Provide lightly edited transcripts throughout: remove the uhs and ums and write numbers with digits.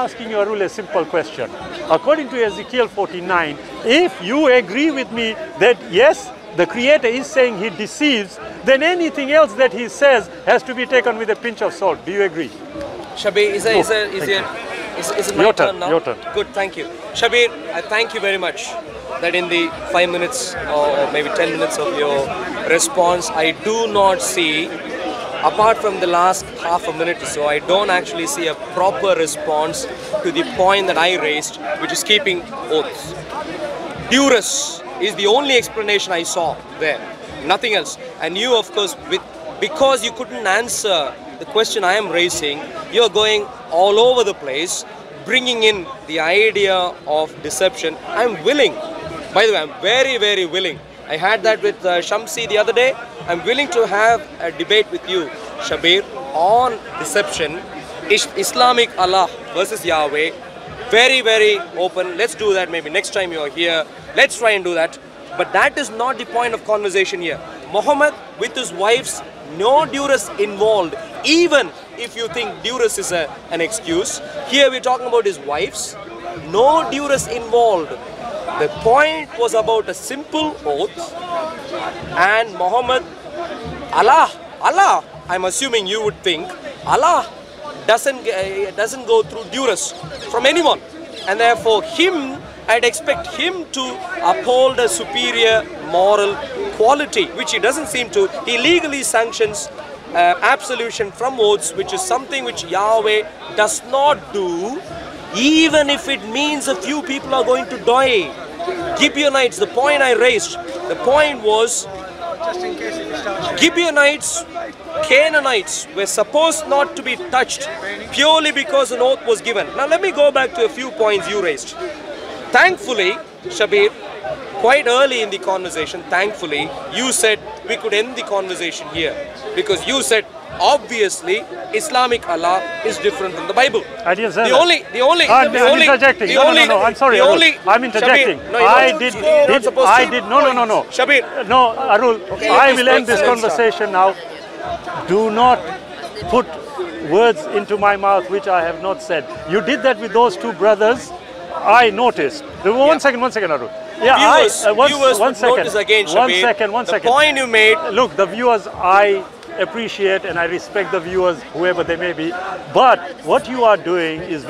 Asking you, Arul, a simple question. According to Ezekiel 49, if you agree with me that yes, the Creator is saying he deceives, then anything else that he says has to be taken with a pinch of salt. Do you agree? Shabir, is it my turn now? Your turn. Good, thank you. Shabir, I thank you very much that in the 5 minutes or maybe 10 minutes of your response, I do not see, apart from the last half a minute or so, I don't actually see a proper response to the point that I raised, which is keeping oaths. Duress is the only explanation I saw there, nothing else. And you, of course, because you couldn't answer the question I am raising, you're going all over the place, bringing in the idea of deception. I'm willing, by the way, I'm very, very willing. I had that with Shamsi the other day. I'm willing to have a debate with you, Shabir, on deception, Islamic Allah versus Yahweh. Very, very open. Let's do that maybe next time you're here. Let's try and do that. But that is not the point of conversation here. Muhammad with his wives, no duress involved, even if you think duress is an excuse. Here we're talking about his wives, no duress involved. The point was about a simple oath, and Muhammad, Allah, I'm assuming you would think, Allah doesn't go through duress from anyone, and therefore I'd expect him to uphold a superior moral quality, which he doesn't seem to. He legally sanctions absolution from oaths, which is something which Yahweh does not do, even if it means a few people are going to die. Gibeonites, the point I raised, the point was Gibeonites, Canaanites were supposed not to be touched purely because an oath was given. Now let me go back to a few points you raised. Thankfully, Shabir, quite early in the conversation, thankfully, you said we could end the conversation here, because you said obviously Islamic Allah is different from the Bible. I didn't say I'm interjecting. No, I'm sorry, I'm interjecting. Shabir, no. Shabir. No, Arul, okay, I will end this conversation now. Do not put words into my mouth which I have not said. You did that with those two brothers. I noticed. One second, Arul. Yeah, viewers one second. Notice again, Shabir. One second. The point you made. Look, the viewers, I appreciate and I respect the viewers, whoever they may be. But what you are doing is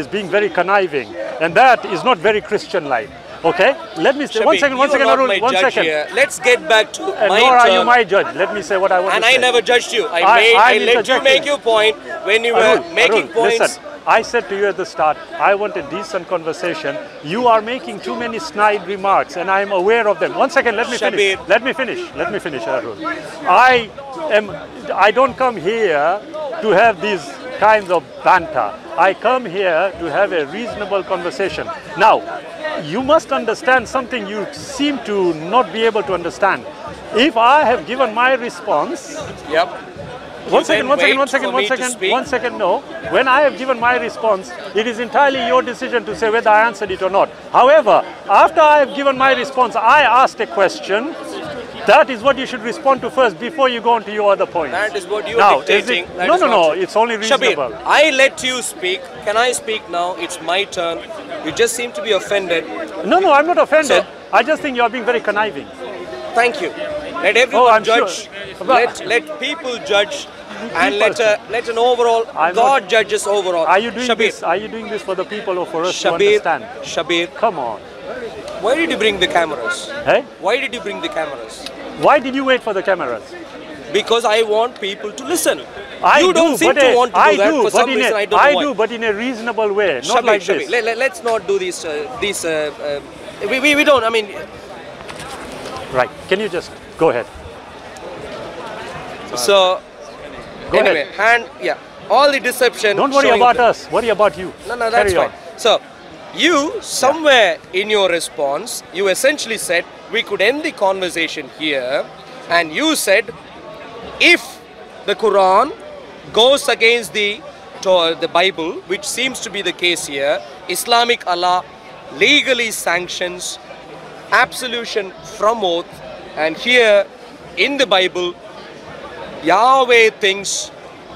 being very conniving, and that is not very Christian-like. Okay, let me say Shabir, one second, Arul, 1 second. Here. Let's get back to my nor turn. Are you my judge. Let me say what I want and to say. And I never judged you. I let you make your point when you were making points. Listen, I said to you at the start, I want a decent conversation. You are making too many snide remarks, and I am aware of them. 1 second, let me finish. Let me finish, Arul. I don't come here to have these kinds of banter. I come here to have a reasonable conversation. Now, you must understand something you seem to not be able to understand. If I have given my response, yep. One second. No, when I have given my response, it is entirely your decision to say whether I answered it or not. However, after I have given my response, I asked a question. That is what you should respond to first before you go on to your other points. That is what you are dictating. No, it's only reasonable. Shabir, I let you speak. Can I speak now? It's my turn. You just seem to be offended. No, I'm not offended. I just think you are being very conniving. Thank you. Let everyone judge. Sure. Let people judge. And let an overall, God judges overall. Are you doing this for the people or for us to understand? Shabir, come on. Why did you bring the cameras? Hey? Why did you bring the cameras? Why did you wait for the cameras? Because I want people to listen. You don't seem to want to do that for some reason. I don't know why. I do, but in a reasonable way, not like this. Let's not do these. We don't. I mean. Right. Can you just go ahead? So. Go anyway, ahead. All the deception. Don't worry about us. Worry about you. No, that's fine. So, you somewhere in your response, you essentially said we could end the conversation here, and you said if the Quran goes against the Bible, which seems to be the case here, Islamic Allah legally sanctions absolution from oath, and here in the Bible, Yahweh thinks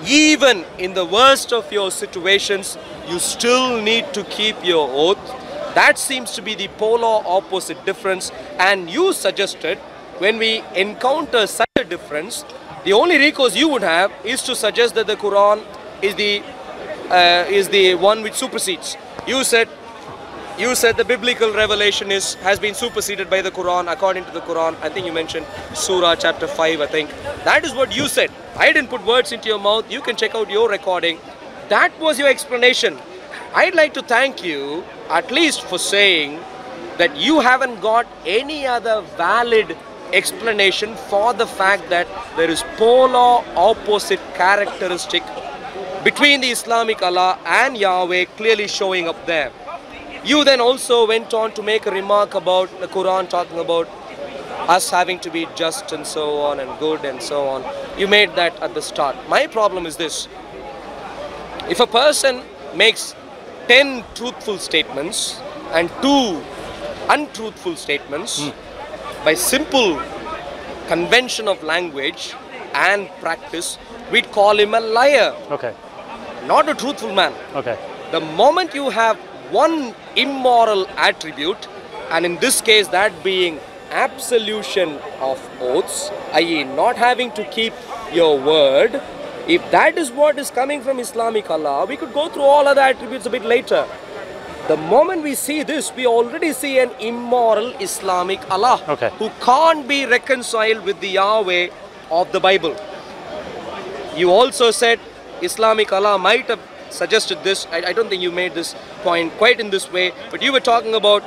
even in the worst of your situations, you still need to keep your oath. That seems to be the polar opposite difference. And you suggested, when we encounter such a difference, the only recourse you would have is to suggest that the Quran is the one which supersedes. You said the biblical revelation has been superseded by the Quran according to the Quran. I think you mentioned Surah chapter 5, I think. That is what you said. I didn't put words into your mouth. You can check out your recording. That was your explanation. I'd like to thank you at least for saying that you haven't got any other valid explanation for the fact that there is polar opposite characteristic between the Islamic Allah and Yahweh clearly showing up there. You then also went on to make a remark about the Quran talking about us having to be just and so on and good and so on. You made that at the start. My problem is this. If a person makes 10 truthful statements and 2 untruthful statements, by simple convention of language and practice, we'd call him a liar. Okay. Not a truthful man. Okay. The moment you have one immoral attribute, and in this case that being absolution of oaths, i.e. not having to keep your word, if that is what is coming from Islamic Allah, we could go through all other attributes a bit later. The moment we see this, we already see an immoral Islamic Allah who can't be reconciled with the Yahweh of the Bible. You also said Islamic Allah might have suggested this. I don't think you made this point quite in this way, but you were talking about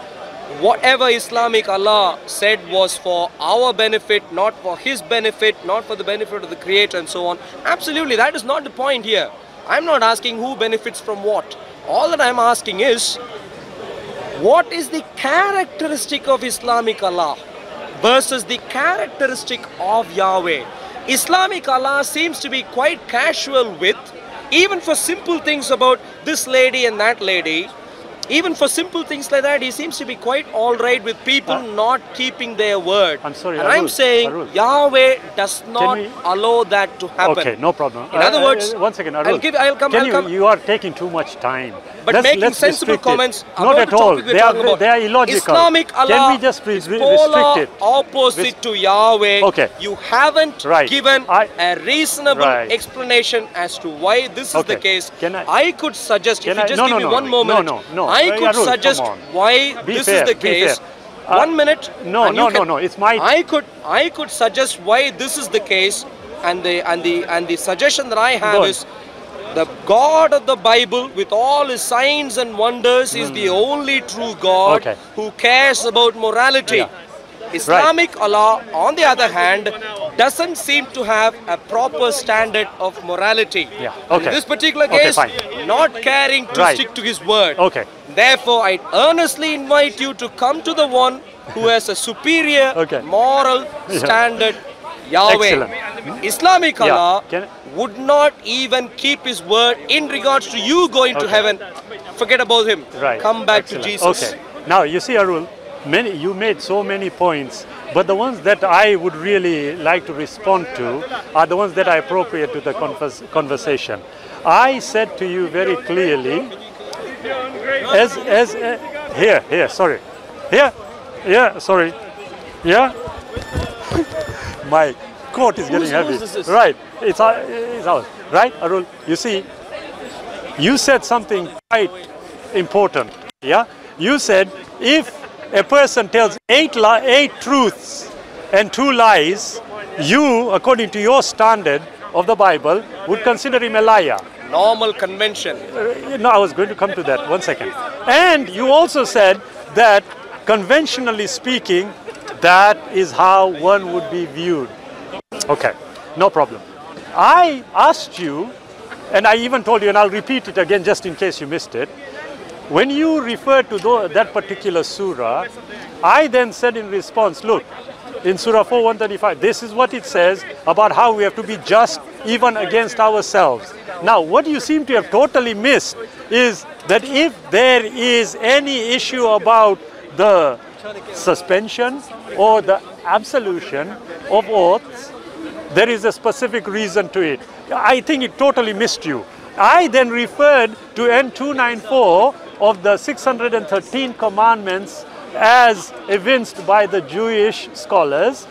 whatever Islamic Allah said was for our benefit, not for his benefit, not for the benefit of the Creator and so on. Absolutely, that is not the point here. I'm not asking who benefits from what. All that I'm asking is, what is the characteristic of Islamic Allah versus the characteristic of Yahweh? Islamic Allah seems to be quite casual with, even for simple things about this lady and that lady, even for simple things like that, he seems to be quite alright with people not keeping their word. I'm sorry, and Arul, I'm saying Arul, Yahweh does not allow that to happen. Okay, no problem. In other words, one second, Arul. You are taking too much time. But making sensible comments not at all. They are illogical. Islamic Allah Can we just is restrict polar it? opposite to Yahweh. Okay. You haven't given a reasonable explanation as to why this is the case. I could suggest, if you just give me one moment, I could suggest why this is the case. 1 minute. No. It's my. I could suggest why this is the case, and the suggestion that I have is, the God of the Bible, with all his signs and wonders, is the only true God who cares about morality. Islamic Allah, on the other hand, doesn't seem to have a proper standard of morality. In this particular case, not caring to stick to his word. Therefore, I earnestly invite you to come to the one who has a superior moral standard, Yahweh. Islamic Allah would not even keep his word in regards to you going to heaven. Forget about him. Come back to Jesus. Now, you see, Arul, you made so many points, but the ones that I would really like to respond to are the ones that are appropriate to the conversation. I said to you very clearly, my coat is getting heavy. Right, it's ours. Right, Arul? You see, you said something quite important. You said if a person tells 8 truths and 2 lies, you, according to your standard of the Bible, would consider him a liar. Normal convention. No, I was going to come to that. 1 second. And you also said that, conventionally speaking, that is how one would be viewed. Okay, no problem. I asked you, and I even told you, and I'll repeat it again just in case you missed it. When you referred to that particular surah, I then said in response, look, in Surah 4:135, this is what it says about how we have to be just even against ourselves. Now, what you seem to have totally missed is that if there is any issue about the suspension or the absolution of oaths, there is a specific reason to it. I think it totally missed you. I then referred to N294 of the 613 commandments as evinced by the Jewish scholars.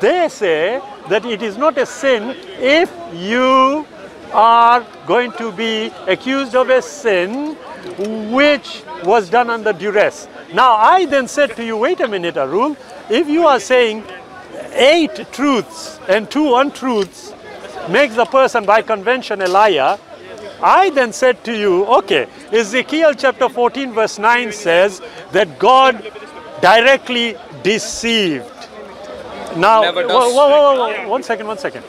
They say that it is not a sin if you are going to be accused of a sin which was done under duress. Now I then said to you, wait a minute, Arul, if you are saying 8 truths and 2 untruths makes the person by convention a liar, I then said to you, okay, Ezekiel chapter 14 verse 9 says that God directly deceived. Now, whoa, 1 second.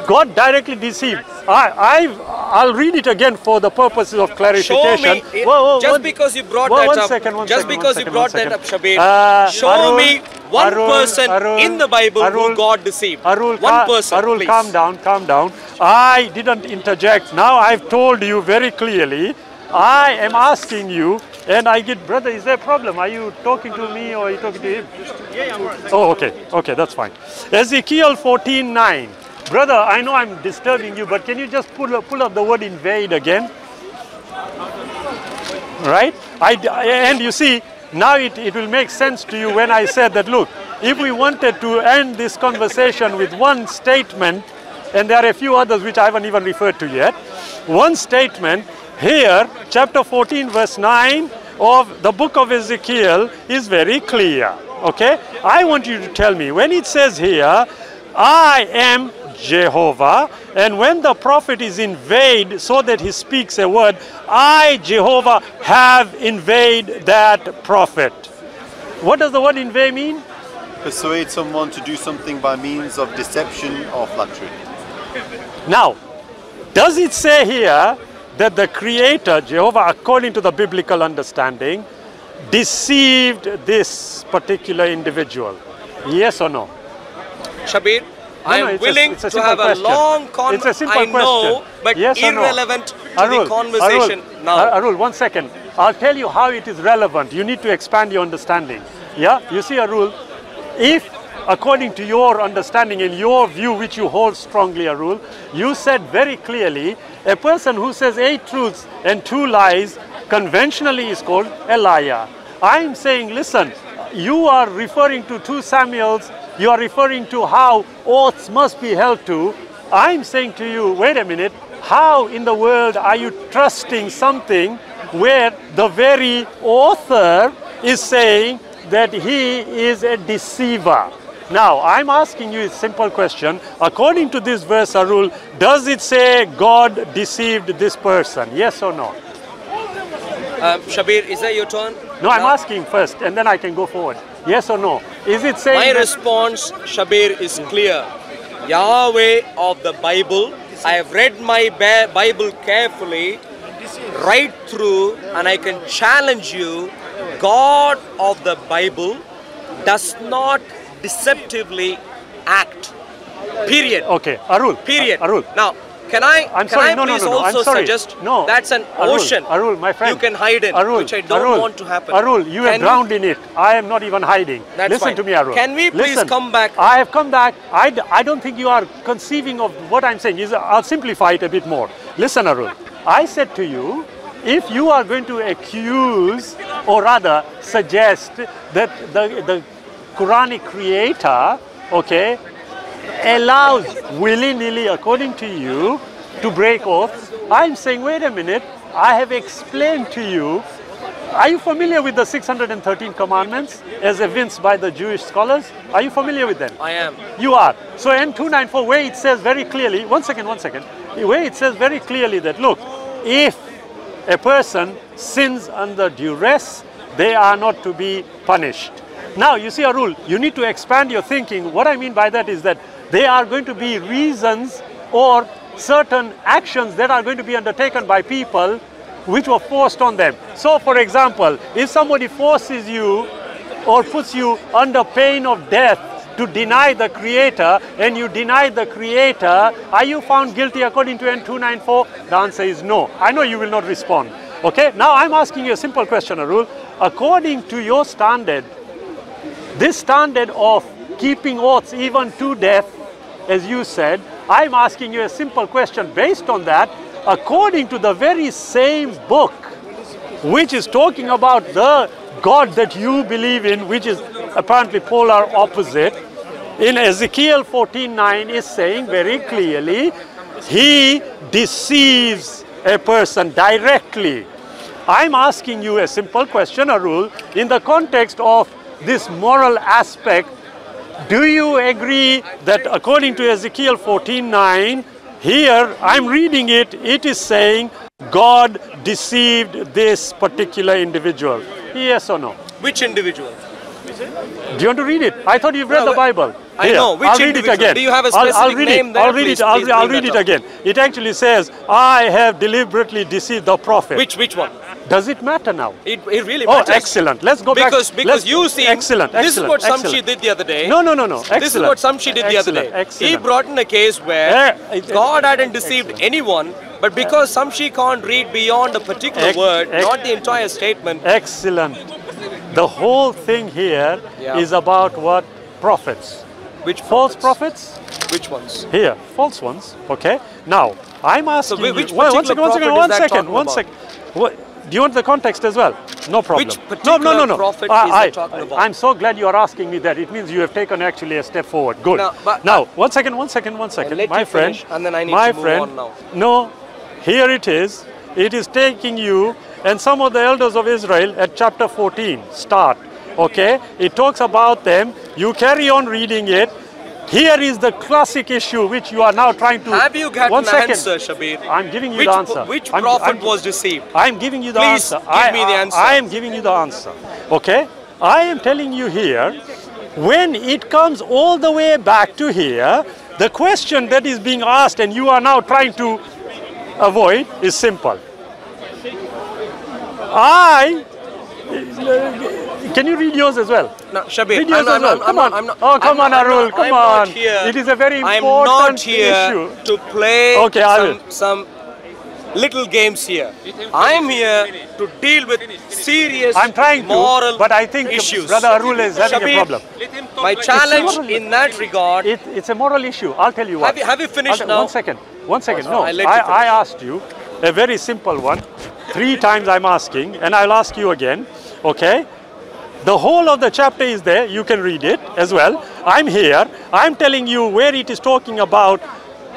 God directly deceived. I'll read it again for the purposes of clarification. Show me, just because you brought that up, Shabir, show me one person in the Bible who God deceived. Arul, one person, Arul, please. calm down. I didn't interject. Now I've told you very clearly. I am asking you, and I get, brother, is there a problem? Are you talking to me or are you talking to him? Yeah, I'm right. Oh, okay, that's fine. Ezekiel 14:9. Brother, I know I'm disturbing you, but can you just pull up the word invade again? Right? And you see, now it will make sense to you when I said that, look, if we wanted to end this conversation with one statement, and there are a few others which I haven't even referred to yet, one statement, here, chapter 14, verse 9 of the book of Ezekiel is very clear, okay? I want you to tell me, when it says here, I am Jehovah, and when the prophet is invade so that he speaks a word, I, Jehovah, have invade that prophet. What does the word invade mean? Persuade someone to do something by means of deception or flattery. Now, does it say here that the Creator, Jehovah, according to the biblical understanding, deceived this particular individual? Yes or no? Shabir, I am willing to have a long conversation. It's a simple question. But yes irrelevant to Arul, the conversation now. Arul, 1 second. I'll tell you how it is relevant. You need to expand your understanding. Yeah? You see, Arul, if according to your understanding and your view, which you hold strongly, Arul, you said very clearly, a person who says 8 truths and 2 lies conventionally is called a liar. I'm saying, listen, you are referring to 2 Samuels, you are referring to how oaths must be held to. I'm saying to you, wait a minute, how in the world are you trusting something where the very author is saying that he is a deceiver? Now, I'm asking you a simple question. According to this verse, Arul, does it say God deceived this person? Yes or no? Shabir, is that your turn? No, I'm asking first, and then I can go forward. Yes or no? Is it saying... My response, Shabir, is clear. Yahweh of the Bible, I have read my Bible carefully, right through, and I can challenge you, God of the Bible does not deceptively act. Period. Okay, Arul. Period. Arul. Now, can I please also suggest that's an ocean. Arul, my friend. You can hide in, Arul, which I don't want to happen. Arul, you are drowned in it. I am not even hiding. Listen to me, Arul. Can we please come back? I have come back. I don't think you are conceiving of what I'm saying. I'll simplify it a bit more. Listen, Arul. I said to you, if you are going to accuse or rather suggest that the Quranic creator, okay, allows willy-nilly, according to you, to break oaths, I'm saying, wait a minute, I have explained to you. Are you familiar with the 613 commandments as evinced by the Jewish scholars? Are you familiar with them? I am. You are. So N294, where it says very clearly, one second, where it says very clearly that, look, if a person sins under duress, they are not to be punished. Now, you see, Arul, you need to expand your thinking. What I mean by that is that there are going to be reasons or certain actions that are going to be undertaken by people which were forced on them. So, for example, if somebody forces you or puts you under pain of death to deny the Creator, and you deny the Creator, are you found guilty according to N294? The answer is no. I know you will not respond. Okay, now I'm asking you a simple question, Arul. According to your standard, this standard of keeping oaths even to death, as you said, I'm asking you a simple question. Based on that, according to the very same book, which is talking about the God that you believe in, which is apparently polar opposite, in Ezekiel 14:9 is saying very clearly, he deceives a person directly. I'm asking you a simple question, Arul, in the context of this moral aspect. Do you agree that according to Ezekiel 14:9, here I'm reading it, it is saying God deceived this particular individual? Yes or no? Which individual? Do you want to read it? I thought you've read the Bible. I Here, know. Which I'll read individual? it again. Do you have a specific name there? I'll read it. I'll read it again. It actually says, I have deliberately deceived the prophet. Which one? Does it matter now? It really matters. Oh, excellent. Let's go because, back. Because you see, excellent, this is what excellent. Samshi did the other day. No. Excellent. This is what Samshi did the other day. Excellent. He brought in a case where God hadn't deceived anyone, but because Samshi can't read beyond a particular word, not the entire statement. Excellent. The whole thing here is about what? Prophets. Which false prophets? Which ones? Here, false ones. Okay. Now, I'm asking so which you. One second. What, do you want the context as well? No problem. Which particular prophet is that talking about? I'm so glad you are asking me that. It means you have taken actually a step forward. Good. Now, one second. My friend. Finish, and then I need to move on now. No, here it is. It is taking you and some of the elders of Israel at chapter 14. Start. Okay. It talks about them. You carry on reading it. Here is the classic issue which you are now trying to... Have you got an answer, Shabir? I'm giving you the answer. Which prophet was deceived? I'm giving you the answer. Please give me the answer. I am giving you the answer. Okay? I am telling you here, when it comes all the way back to here, the question that is being asked and you are now trying to avoid is simple. Can you read yours as well? No, Shabir, read yours as well. Come on, Arul, come on. It is a very important issue. I'm not here to play some little games here. I'm here to deal with serious moral but I think issues. Brother Arul is having a problem. My challenge in that regard... It's a moral issue. I'll tell you what. Have you finished now? One second. No, I asked you a very simple one. 3 times I'm asking, and I'll ask you again. Okay? The whole of the chapter is there. You can read it as well. I'm here. I'm telling you where it is talking about.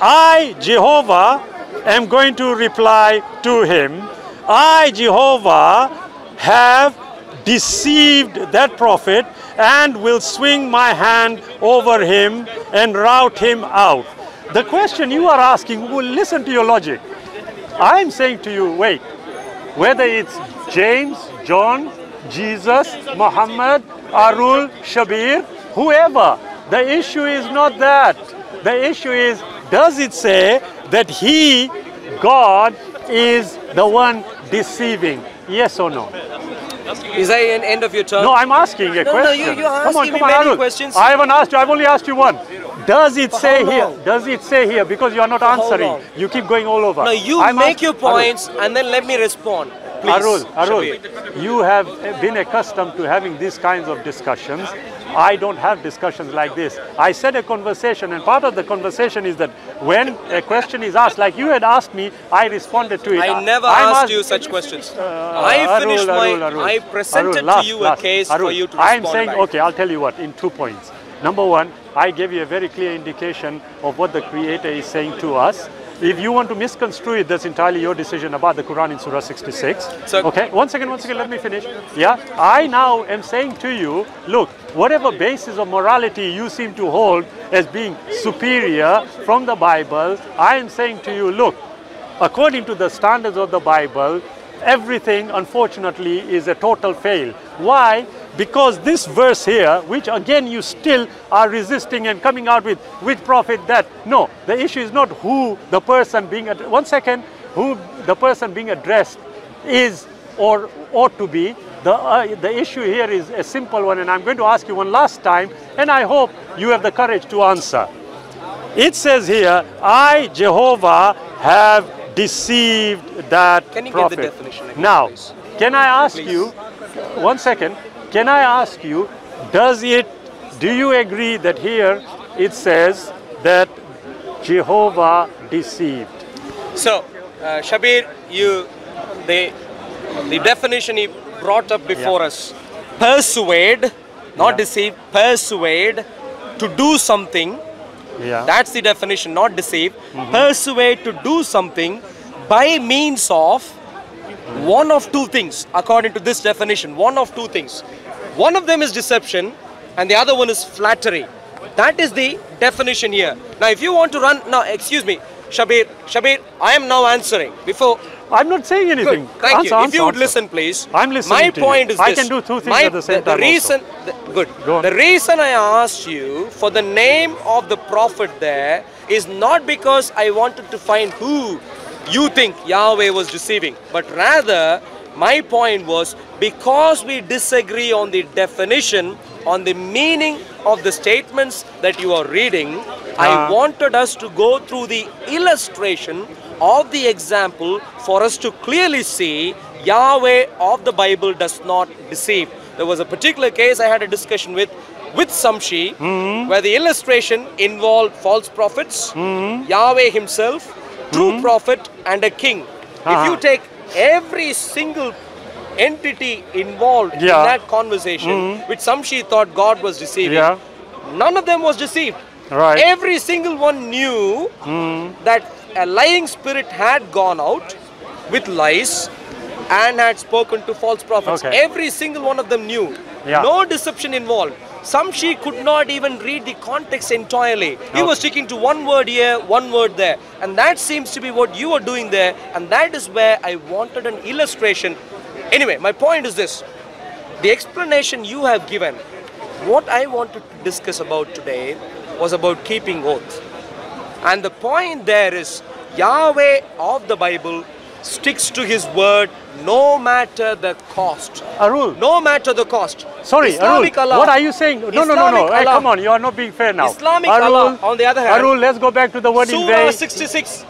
I, Jehovah, am going to reply to him. I, Jehovah, have deceived that prophet and will swing my hand over him and rout him out. The question you are asking, well, listen to your logic. I'm saying to you, wait, whether it's James, John, Jesus, Muhammad, Arul, Shabir, whoever, the issue is not that. The issue is, does it say that he, God, is the one deceiving? Yes or no? Is that an end of your turn? No, I'm asking a question. No, you're asking me many questions. I haven't asked you, I've only asked you one. Does it say here? Does it say here? Because you are not answering. You keep going all over. No, you make your points and then let me respond. Please, Arul, you have been accustomed to having these kinds of discussions. I don't have discussions like this. I said a conversation, and part of the conversation is that when a question is asked, like you had asked me, I responded to it. I never asked you such questions. I presented to you a case for you to respond I'm saying, back. okay, I'll tell you what, in 2 points. Number one, I gave you a very clear indication of what the Creator is saying to us. If you want to misconstrue it, that's entirely your decision about the Quran in Surah 66. Okay, one second, let me finish. Yeah, I now am saying to you, look, whatever basis of morality you seem to hold as being superior from the Bible, I am saying to you, look, according to the standards of the Bible, everything, unfortunately, is a total fail. Why? Because this verse here, which again you still are resisting and coming out with, which prophet that? No, the issue is not who the person being, who the person being addressed is or ought to be. The issue here is a simple one, and I'm going to ask you one last time, and I hope you have the courage to answer. It says here, I, Jehovah, have deceived that prophet. Can you give the definition again, now, please? Can I ask you, 1 second, can I ask you, do you agree that here it says that Jehovah deceived? So, Shabir, the definition he brought up before us. Persuade, not deceive, persuade to do something. That's the definition, not deceive. Persuade to do something by means of one of two things, according to this definition. One of two things. One of them is deception and the other one is flattery. That is the definition here. Now, if you want to run, now, excuse me, Shabir, I am now answering. Before, I'm not saying anything. Good. Thank you. If you would listen, please. I'm listening. My point is this. I can do two things at the same time. The reason I asked you for the name of the prophet there is not because I wanted to find who you think Yahweh was deceiving, but rather my point was because we disagree on the definition, on the meaning of the statements that you are reading, I wanted us to go through the illustration of the example for us to clearly see Yahweh of the Bible does not deceive. There was a particular case I had a discussion with Samshi, where the illustration involved false prophets, Yahweh himself, true prophet and a king. If you take every single entity involved in that conversation, which Samshi thought God was deceiving, none of them was deceived. Every single one knew that a lying spirit had gone out with lies and had spoken to false prophets. Every single one of them knew. No deception involved. Samshi could not even read the context entirely. He was sticking to one word here, one word there. And that seems to be what you are doing there. And that is where I wanted an illustration. Anyway, my point is this. The explanation you have given, what I wanted to discuss about today was about keeping oath. And the point there is Yahweh of the Bible sticks to his word no matter the cost. Arul. No matter the cost. Sorry, Islamic Arul, Allah. what are you saying? No. Hey, come on, you are not being fair now. Islamic Arul, Allah, on the other hand. Arul, let's go back to the word in Surah way. 66,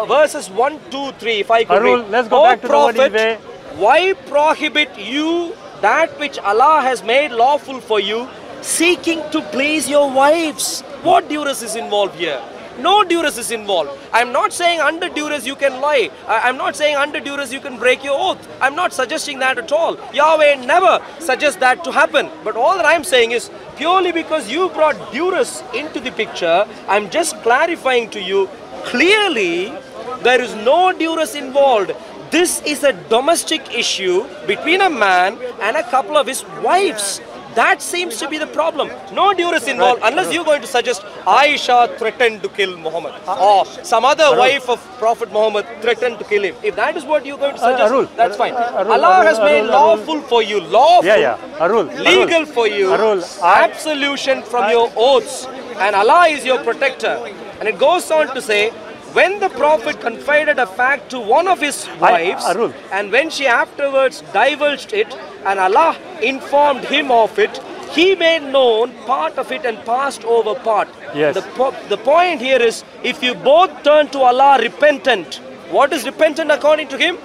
verses 1, 2, 3, if I could Arul, read. let's go back to the word in way. Why prohibit you that which Allah has made lawful for you, seeking to please your wives? What duress is involved here? No duress is involved. I'm not saying under duress you can lie. I'm not saying under duress you can break your oath. I'm not suggesting that at all. Yahweh never suggests that to happen. But all that I'm saying is purely because you brought duress into the picture, I'm just clarifying to you clearly there is no duress involved. This is a domestic issue between a man and a couple of his wives. That seems to be the problem. No duress involved unless you're going to suggest Aisha threatened to kill Muhammad or some other wife of Prophet Muhammad threatened to kill him. If that is what you're going to suggest, that's fine. Allah has made lawful for you, lawful, legal for you, absolution from your oaths, and Allah is your protector. And it goes on to say, when the Prophet confided a fact to one of his wives, and when she afterwards divulged it, and Allah informed him of it, he made known part of it and passed over part. The point here is, if you both turn to Allah repentant, what is repentant according to him?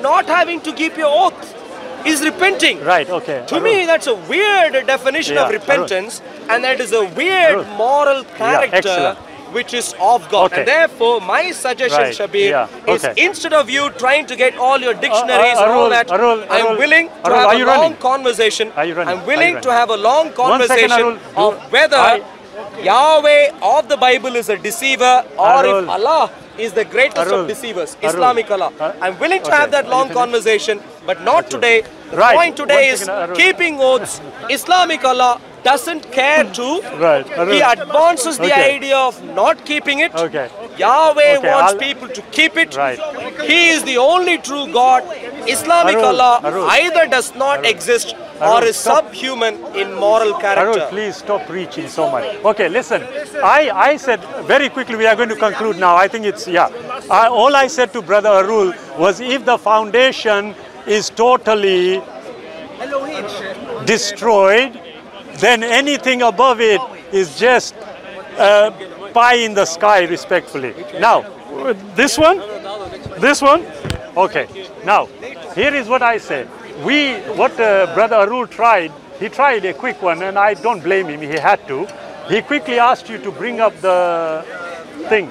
Not having to keep your oath is repenting. To me, that's a weird definition of repentance, and that is a weird moral character which is of God. And therefore, my suggestion, Shabir, is instead of you trying to get all your dictionaries and all that, I'm willing to have a long conversation. I'm willing to have a long conversation of whether Yahweh of the Bible is a deceiver or if Allah is the greatest of deceivers, Islamic Allah. I'm willing to have that long conversation, but not today. The point today is keeping oaths. Islamic Allah doesn't care to. He advances the idea of not keeping it. Yahweh wants people to keep it. He is the only true God. Islamic Allah either does not exist or is subhuman in moral character. Arul, please stop preaching so much. Okay, listen. I said very quickly, we are going to conclude now. I think it's, all I said to Brother Arul was if the foundation is totally destroyed, then anything above it is just pie in the sky, respectfully. Now, this one, okay. Now, here is what I said. What Brother Arul tried, he tried a quick one, and I don't blame him, he had to. He quickly asked you to bring up the thing,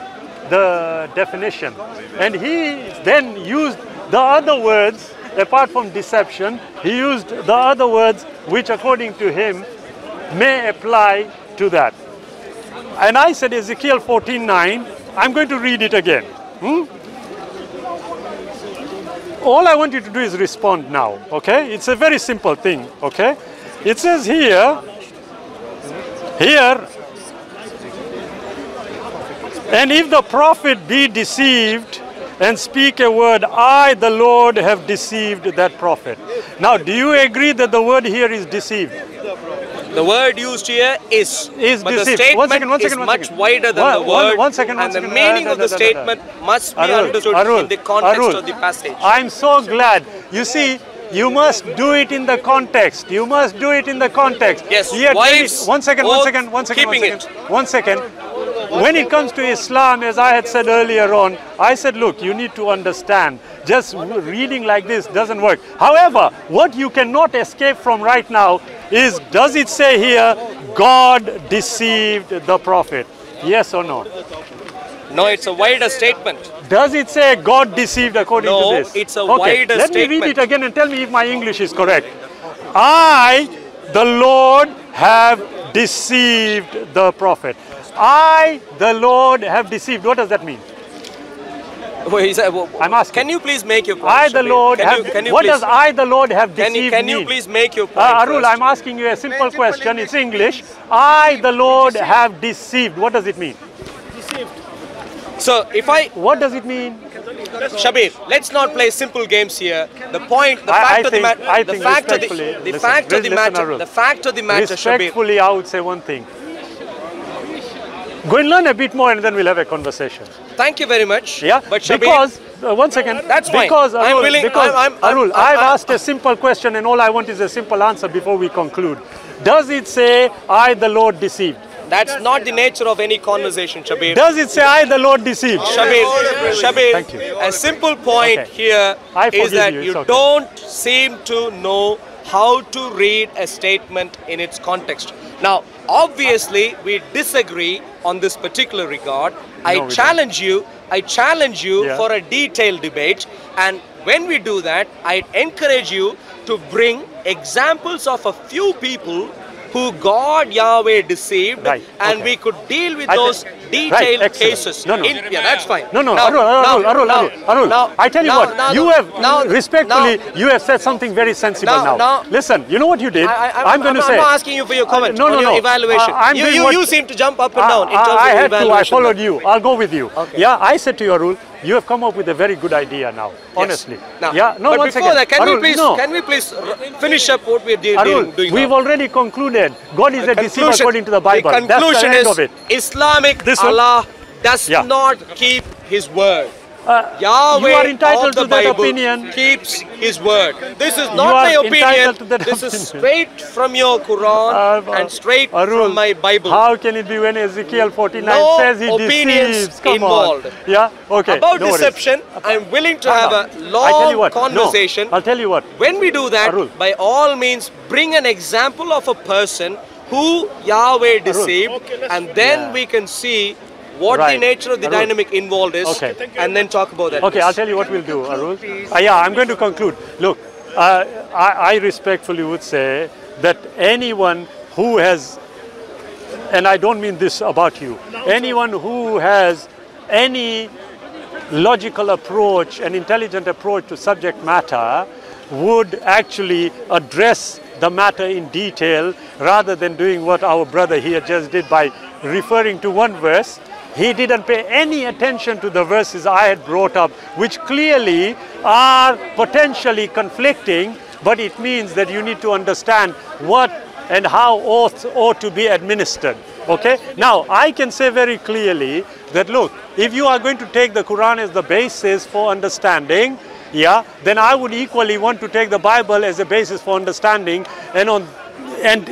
the definition. And he then used the other words, apart from deception, he used the other words which according to him may apply to that. And I said Ezekiel 14:9, I'm going to read it again. All I want you to do is respond now, okay? It's a very simple thing, okay? It says here, and if the prophet be deceived and speak a word, I, the Lord, have deceived that prophet. Now, do you agree that the word here is deceived? The word used here is but deceived. The statement is much wider than the word. And the meaning of the statement must be understood in the context of the passage. I'm so glad. You see, you must do it in the context. You must do it in the context. Yes, wives, one second. When it comes to Islam, as I had said earlier on, I said, look, you need to understand. Just reading like this doesn't work. However, what you cannot escape from right now is, does it say here, God deceived the prophet? Yes or no? No, it's a wider statement. Does it say God deceived according to this? No, it's a wider statement. Let me read it again and tell me if my English is correct. I, the Lord, have deceived the prophet. I, the Lord, have deceived. What does that mean? I'm asking. Can you please make your point? I, the Lord, what does I, the Lord, have deceived mean? Can you please make your point? Arul, I'm asking you a simple question. It's English. I, the Lord, have deceived. What does it mean? Deceived. So, what does it mean? Shabir, let's not play simple games here. The fact of the matter, respectfully, I would say one thing. Go and learn a bit more and then we'll have a conversation. Thank you very much. Yeah, but Shabir, because, one second. That's fine. Because, Arul, I've asked a simple question and all I want is a simple answer before we conclude. Does it say, I, the Lord, deceived? That's not the nature of any conversation, Shabir. Does it say, I, the Lord, deceived? Shabir, thank you. A simple point here is that you don't seem to know how to read a statement in its context. Now, obviously, we disagree on this particular regard. I challenge you for a detailed debate. And when we do that, I encourage you to bring examples of a few people who God Yahweh deceived, and we could deal with those detailed cases. Yeah, that's fine. Arul, I tell you what, you have, respectfully, you have said something very sensible now. Listen, you know what you did? I'm going to say. I'm not asking you for your comment on your evaluation. You seem to jump up and down in terms of your evaluation. I followed you. I'll go with you. Yeah, I said to you, Arul, you have come up with a very good idea now, honestly. Now, yeah, no, but before that, can we please finish up what we're doing now? We've already concluded. God is a deceiver according to the Bible. The conclusion is Islamic Allah does not keep His word. Yahweh, you are entitled to that opinion. Keeps His word. This is not my opinion. This is straight from your Quran and straight from my Bible. How can it be when Ezekiel 49 says he deceives? Come involved. On. Yeah. Okay. About deception, I'm willing to have a long conversation. I'll tell you what. When we do that, by all means, bring an example of a person who Yahweh deceived, and then we can see what the nature of the dynamic involved is, and then talk about that. Okay, I'll tell you what we'll do, Arul. Yeah, I'm going to conclude. Look, I respectfully would say that anyone who has, and I don't mean this about you, anyone who has any logical approach, an intelligent approach to subject matter would actually address the matter in detail rather than doing what our brother here just did by referring to one verse. He didn't pay any attention to the verses I had brought up, which clearly are potentially conflicting, but it means that you need to understand what and how oaths ought to be administered. Okay? Now, I can say very clearly that, look, if you are going to take the Quran as the basis for understanding, then I would equally want to take the Bible as a basis for understanding, and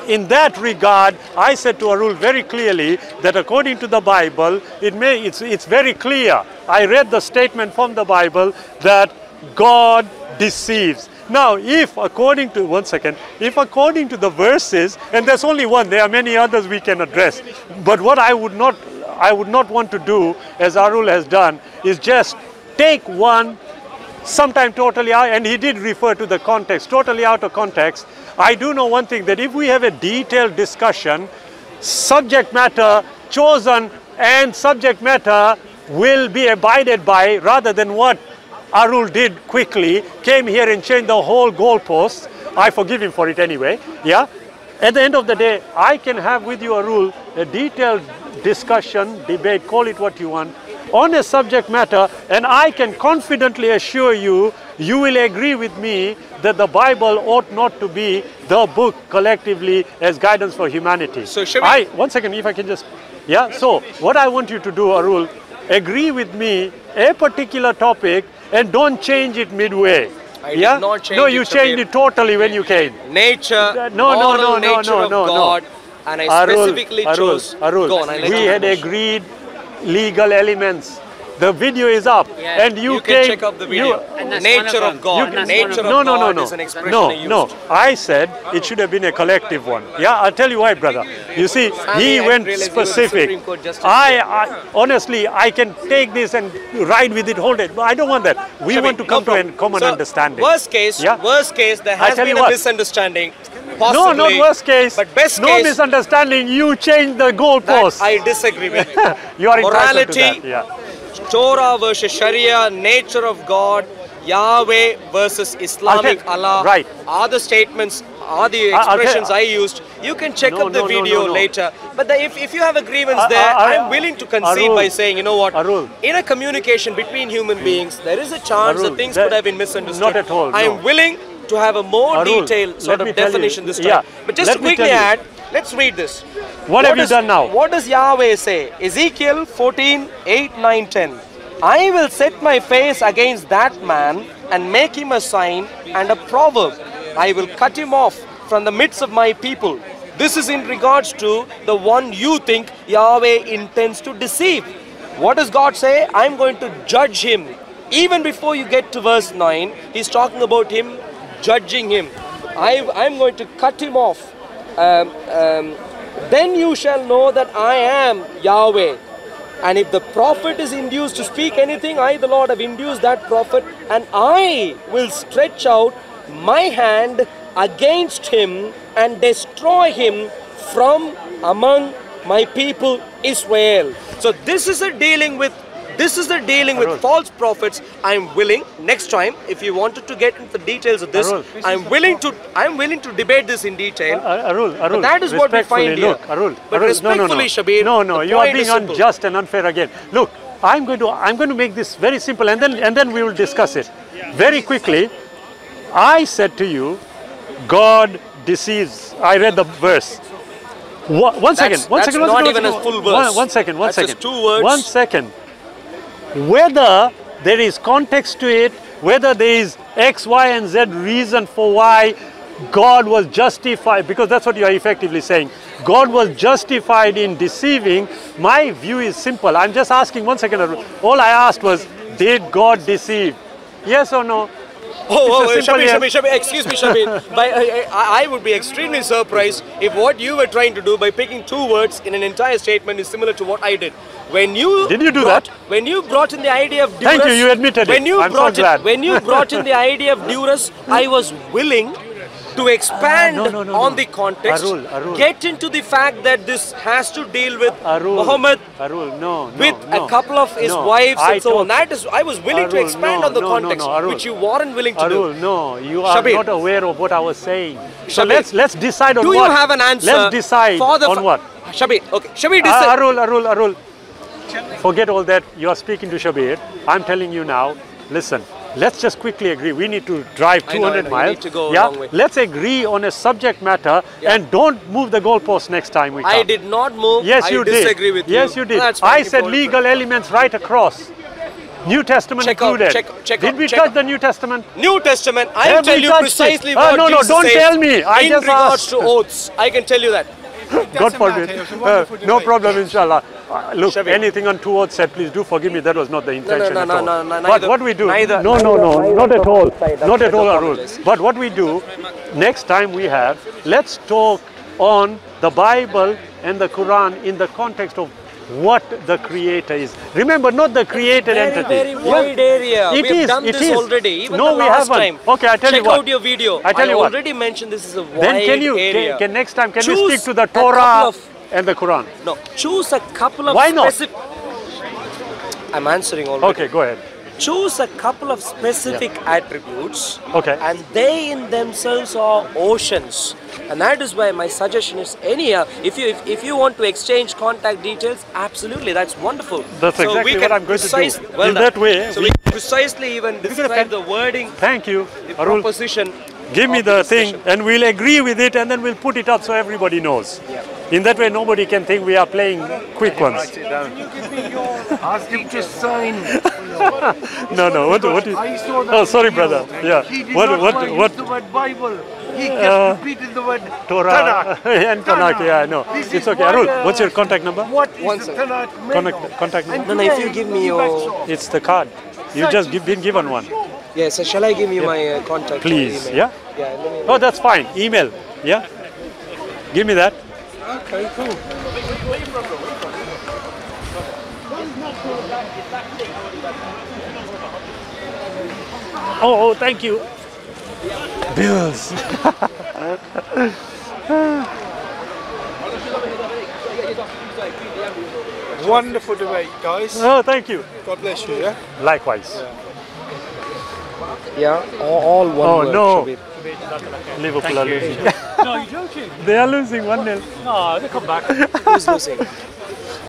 in that regard, I said to Arul very clearly that according to the Bible, it's very clear. I read the statement from the Bible that God deceives. Now, if according to the verses, and there's only one, there are many others we can address, but what I would not I would not want to do, as Arul has done, is just take one, sometime totally out, and he did refer to the context, totally out of context. I do know one thing, that if we have a detailed discussion, subject matter chosen and subject matter will be abided by, rather than what Arul did quickly, came here and changed the whole goalpost. I forgive him for it anyway, yeah? At the end of the day, I can have with you, Arul, a detailed discussion, debate, call it what you want, on a subject matter, and I can confidently assure you, you will agree with me that the Bible ought not to be the book collectively as guidance for humanity. So shall we... One second, if I can just... Yeah, so what I want you to do, Arul, agree with me a particular topic and don't change it midway. I did not change no, you changed it totally when you came. Nature, moral nature of God, and I specifically chose... Arul, Go on, we had agreed legal elements. The video is up, and you came... check up the video. Nature of God. Nature of God is an expression I used. No, I said it should have been a collective one. Yeah, I'll tell you why, brother. You see, he went specific. Honestly, I can take this and ride with it, hold it. But I don't want that. We want to come to a common understanding. Worst case, there has been a misunderstanding. Possibly, no, not worst case. But best no case, misunderstanding. You changed the goalpost. I disagree with you. You are entitled to morality, that. Yeah. Torah versus Sharia, nature of God, Yahweh versus Islamic Allah. Right. Are the statements, are the expressions I used. You can check up the video later. But if you have a grievance there, I'm willing to concede by saying, you know what, in a communication between human beings, there is a chance that things could have been misunderstood. Not at all. I'm willing to have a more detailed sort of definition this time. Yeah. But just to quickly add, let's read this. What have you done now? What does Yahweh say? Ezekiel 14, 8, 9, 10. I will set my face against that man and make him a sign and a proverb. I will cut him off from the midst of my people. This is in regards to the one you think Yahweh intends to deceive. What does God say? I'm going to judge him. Even before you get to verse 9, he's talking about him judging him. I'm going to cut him off. Then you shall know that I am Yahweh. And if the prophet is induced to speak anything, I, the Lord, have induced that prophet, and I will stretch out my hand against him and destroy him from among my people Israel. So this is a dealing with false prophets. I'm willing next time, if you wanted to get into the details of this, I'm willing to debate this in detail. Arul, that is what we find here. But respectfully, Shabir, no, you are being unjust and unfair again. Look, I'm going to make this very simple, and then we will discuss it very quickly. I said to you, God deceives. I read the verse. One second. Not even a full verse. One second. Just 2 words. 1 second. Whether there is context to it, whether there is X, Y, and Z reason for why God was justified, because that's what you are effectively saying. God was justified in deceiving. My view is simple. I'm just asking 1 second. All I asked was, did God deceive? Yes or no? Shabir, excuse me, Shabir. I would be extremely surprised if what you were trying to do by picking 2 words in an entire statement is similar to what I did. Did you do that? When you brought in the idea of duress... Thank you, you admitted it. I'm so glad. When you brought in the idea of duress, I was willing to expand on the context, Arul. get into the fact that this has to deal with Muhammad, with a couple of his wives and so on. I was willing to expand on the context, which you weren't willing to do. No, you are not aware of what I was saying. So let's decide on what. Do you have an answer? Let's decide on what. Shabir, okay. Shabir, Arul. Forget all that. You are speaking to Shabir. I'm telling you now, listen. Let's just quickly agree. We need to drive 200 miles. We need to go a long way. Let's agree on a subject matter and don't move the goalpost next time we come. I did not move. Yes, you did. I disagree with you. Yes, you did. I said legal elements right across. New Testament included. Did we touch the New Testament? New Testament. I will tell you precisely what Jesus don't says tell me. I just regards to oaths. I can tell you that. God forbid. No problem, inshallah. Look, Shabir. Anything untoward said, please do forgive me. That was not the intention at all. But what we do, not at all, Arul. But what we do, next time we have, let's talk on the Bible and the Quran in the context of what the creator is. Remember, not the created entity. Very wide area. We've done this already. Even No, the we last haven't. time. Okay, I tell you Check what. out your video. I tell you what. already mentioned this is a wide Then area. can next time, can we Choose stick to the a Torah couple of- and the Quran? No, choose a couple of Why not? specific... I'm answering already. Okay, go ahead. Choose a couple of specific attributes, Okay. and they in themselves are oceans. And that is why my suggestion is if you want to exchange contact details, absolutely, that's wonderful. That's So we exactly can what I'm going to do. well In done. that way, so we precisely even describe the wording, Thank you, the Arul. proposition. Give me of the discussion. thing and we'll agree with it and then we'll put it up so everybody knows. In that way, nobody can think we are playing quick ones. Ask him to sign. No, what is... Oh, sorry, brother. Yeah. He did What not use the word Bible. He kept repeating the word Torah and Tanakh, yeah, I know. This It's is okay. what, Arul, what's your contact number? What is One the second. Tanakh made of? Contact number. No, if you give me your... It's the card. You've just been given one. Yes, shall I give you my contact? Please, email? yeah? Yeah, let me... Oh, that's fine. Email, yeah? Give me that. Okay, cool. Oh, thank you. Bills. Wonderful debate, guys. Oh, thank you. God bless you, yeah? Likewise. Yeah, all one Oh, word, no. Shabir. Liverpool are losing. No, you're joking. They are losing 1-0. No, they come back. Who's losing?